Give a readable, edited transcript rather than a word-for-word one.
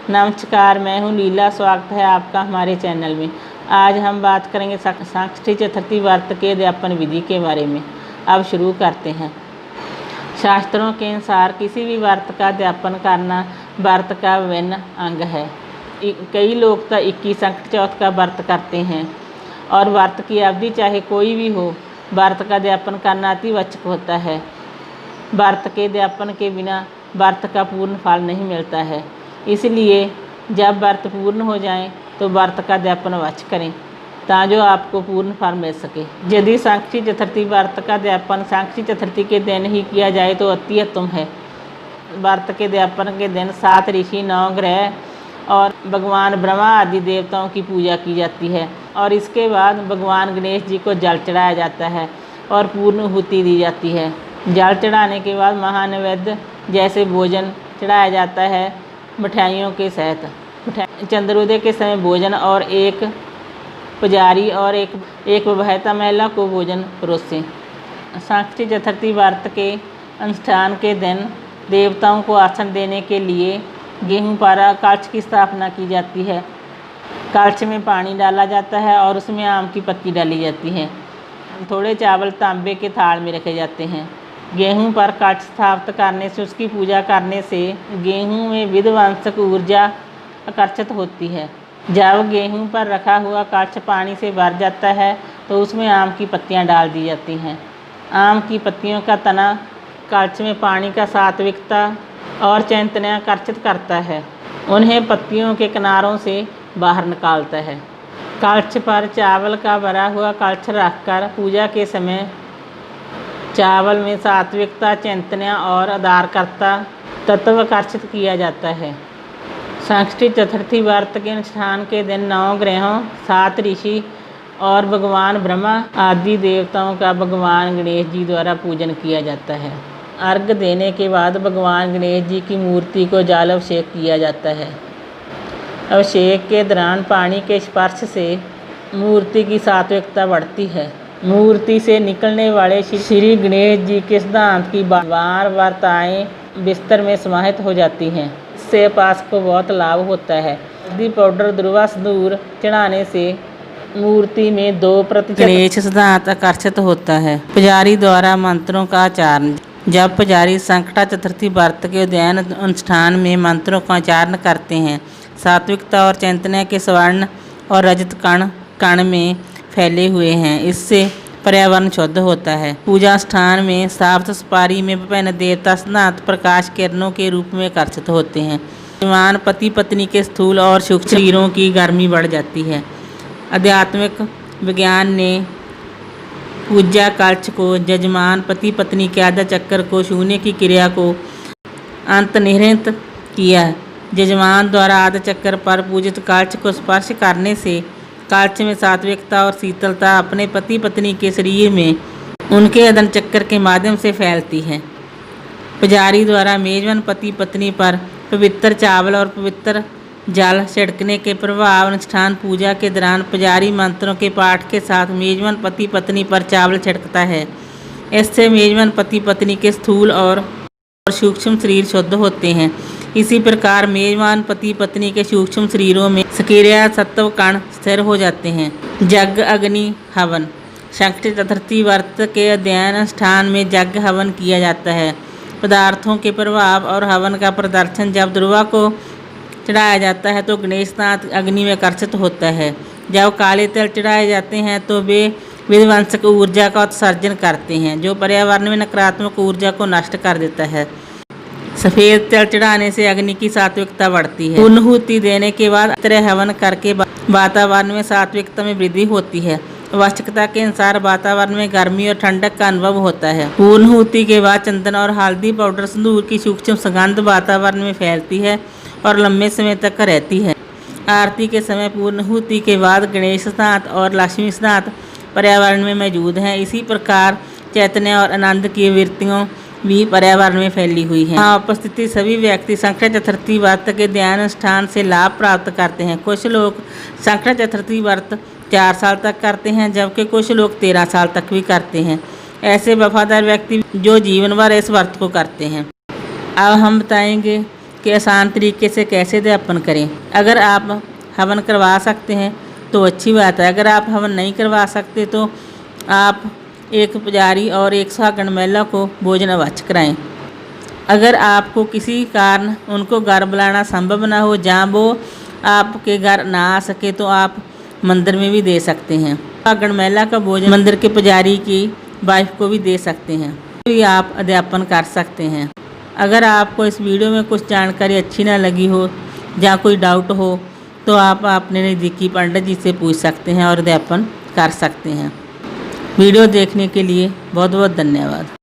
नमस्कार, मैं हूँ लीला। स्वागत है आपका हमारे चैनल में। आज हम बात करेंगे षष्ठी चतुर्थी व्रत के अध्यापन विधि के बारे में। अब शुरू करते हैं। शास्त्रों के अनुसार किसी भी व्रत का अध्यापन करना व्रत का अभिन्न अंग है। कई लोग तो 21 संकट चौथ का व्रत करते हैं और व्रत की अवधि चाहे कोई भी हो, व्रत का अध्यापन करना अति आवश्यक होता है। व्रत के अध्यापन के बिना व्रत का पूर्ण फल नहीं मिलता है। इसलिए जब व्रत पूर्ण हो जाए तो व्रत का अध्यापन अवश्य करें ताकि आपको पूर्ण फल मिल सके। यदि षष्ठी चतुर्थी व्रत का अध्यापन षष्ठी चतुर्थी के दिन ही किया जाए तो अति उत्तम है। व्रत के अध्यापन के दिन 7 ऋषि, 9 ग्रह और भगवान ब्रह्मा आदि देवताओं की पूजा की जाती है और इसके बाद भगवान गणेश जी को जल चढ़ाया जाता है और पूर्ण आहुति दी जाती है। जल चढ़ाने के बाद महानैवेद्य जैसे भोजन चढ़ाया जाता है मिठाइयों के सहित। चंद्रोदय के समय भोजन और एक पुजारी और एक विवाहिता महिला को भोजन परोसें। षष्ठी चतुर्थी व्रत के अनुष्ठान के दिन देवताओं को आसन देने के लिए गेहूं पारा कलश की स्थापना की जाती है। कलश में पानी डाला जाता है और उसमें आम की पत्ती डाली जाती है। थोड़े चावल तांबे के थाल में रखे जाते हैं। गेहूं पर कलश स्थापित करने से, उसकी पूजा करने से गेहूं में विध्वंसक ऊर्जा आकर्षित होती है। जब गेहूं पर रखा हुआ कलश पानी से भर जाता है तो उसमें आम की पत्तियां डाल दी जाती हैं। आम की पत्तियों का तना कलश में पानी का सात्विकता और चैतन्य आकर्षित करता है, उन्हें पत्तियों के किनारों से बाहर निकालता है। कलश पर चावल का भरा हुआ कलश रखकर पूजा के समय चावल में सात्विकता, चैतन्य और आधारकर्ता तत्व आकर्षित किया जाता है। षष्ठी चतुर्थी व्रत के अनुष्ठान के दिन 9 ग्रहों, 7 ऋषि और भगवान ब्रह्मा आदि देवताओं का भगवान गणेश जी द्वारा पूजन किया जाता है। अर्घ्य देने के बाद भगवान गणेश जी की मूर्ति को जल अभिषेक किया जाता है। अभिषेक के दौरान पानी के स्पर्श से मूर्ति की सात्विकता बढ़ती है। मूर्ति से निकलने वाले श्री गणेश जी के सिद्धांत की बार वार्ताएं बिस्तर में समाहित हो जाती हैं। इससे उपासक को बहुत लाभ होता है। हल्दी पाउडर, दुर्वा सिंदूर चढ़ाने से मूर्ति में 2% गणेश सिद्धांत आकर्षित होता है। पुजारी द्वारा मंत्रों का उच्चारण। जब पुजारी संकट चतुर्थी व्रत के उद्यान अनुष्ठान में मंत्रों का उच्चारण करते हैं, सात्विकता और चैतन्य के स्वर्ण और रजत कण में फैले हुए हैं। इससे पर्यावरण शुद्ध होता है। पूजा स्थान में साफ सुपारी में विभिन्न देवता सिद्धांत प्रकाश किरणों के रूप में आकर्षित होते हैं। जजमान पति पत्नी के स्थूल और सूक्ष्म शरीरों की गर्मी बढ़ जाती है। आध्यात्मिक विज्ञान ने पूजा कलश को जजमान पति पत्नी के आधा चक्कर को छूने की क्रिया को अंतर्निहित किया। जजमान द्वारा आधा चक्कर पर पूजित कलश को स्पर्श करने से कलश में सात्विकता और शीतलता अपने पति पत्नी के शरीर में उनके अदन चक्कर के माध्यम से फैलती है। पुजारी द्वारा मेजबान पति पत्नी पर पवित्र चावल और पवित्र जल छिड़कने के प्रभाव अनुष्ठान पूजा के दौरान पुजारी मंत्रों के पाठ के साथ मेजबान पति पत्नी पर चावल छिड़कता है। इससे मेजबान पति पत्नी के स्थूल और सूक्ष्म शरीर शुद्ध होते हैं। इसी प्रकार मेजबान पति पत्नी के सूक्ष्म शरीरों में सक्रिय सत्व कण स्थिर हो जाते हैं। यज्ञ, अग्नि, हवन। षष्ठी चतुर्थी व्रत के अध्ययन अनुष्ठान में यज्ञ हवन किया जाता है। पदार्थों के प्रभाव और हवन का प्रदर्शन। जब दुर्वा को चढ़ाया जाता है तो गणेश नाथ अग्नि में आकर्षित होता है। जब काले तिल चढ़ाए जाते हैं तो वे विध्वंसक ऊर्जा का उत्सर्जन करते हैं जो पर्यावरण में नकारात्मक ऊर्जा को नष्ट कर देता है। सफ़ेद तिल चढ़ाने से अग्नि की सात्विकता बढ़ती है। पूर्णाहुति देने के बाद तरह हवन करके वातावरण में सात्विकता में वृद्धि होती है। आवश्यकता के अनुसार वातावरण में गर्मी और ठंडक का अनुभव होता है। पूर्णाहुति के बाद चंदन और हल्दी पाउडर सिंदूर की सूक्ष्म सुगंध वातावरण में फैलती है और लंबे समय तक रहती है। आरती के समय पूर्णाहुति के बाद गणेश सिद्धांत और लक्ष्मी सिद्धांत पर्यावरण में मौजूद हैं। इसी प्रकार चैतन्य और आनंद की वृत्तियों भी पर्यावरण में फैली हुई है। यहाँ उपस्थित सभी व्यक्ति संकट चतुर्थी व्रत के ध्यान अनुष्ठान से लाभ प्राप्त करते हैं। कुछ लोग संकट चतुर्थी व्रत 4 साल तक करते हैं जबकि कुछ लोग 13 साल तक भी करते हैं। ऐसे वफादार व्यक्ति जो जीवन भर इस व्रत को करते हैं। अब हम बताएंगे कि आसान तरीके से कैसे अध्यापन करें। अगर आप हवन करवा सकते हैं तो अच्छी बात है, अगर आप हवन नहीं करवा सकते तो आप एक पुजारी और एक सुहागन महिला को भोजन अवश्य कराएं। अगर आपको किसी कारण उनको घर बुलाना संभव ना हो, जहाँ वो आपके घर ना आ सके, तो आप मंदिर में भी दे सकते हैं। सुहागन महिला का भोजन मंदिर के पुजारी की वाइफ को भी दे सकते हैं, भी आप अध्यापन कर सकते हैं। अगर आपको इस वीडियो में कुछ जानकारी अच्छी ना लगी हो या कोई डाउट हो तो आप अपने नज़दीकी पंडित जी से पूछ सकते हैं और अध्यापन कर सकते हैं। वीडियो देखने के लिए बहुत बहुत धन्यवाद।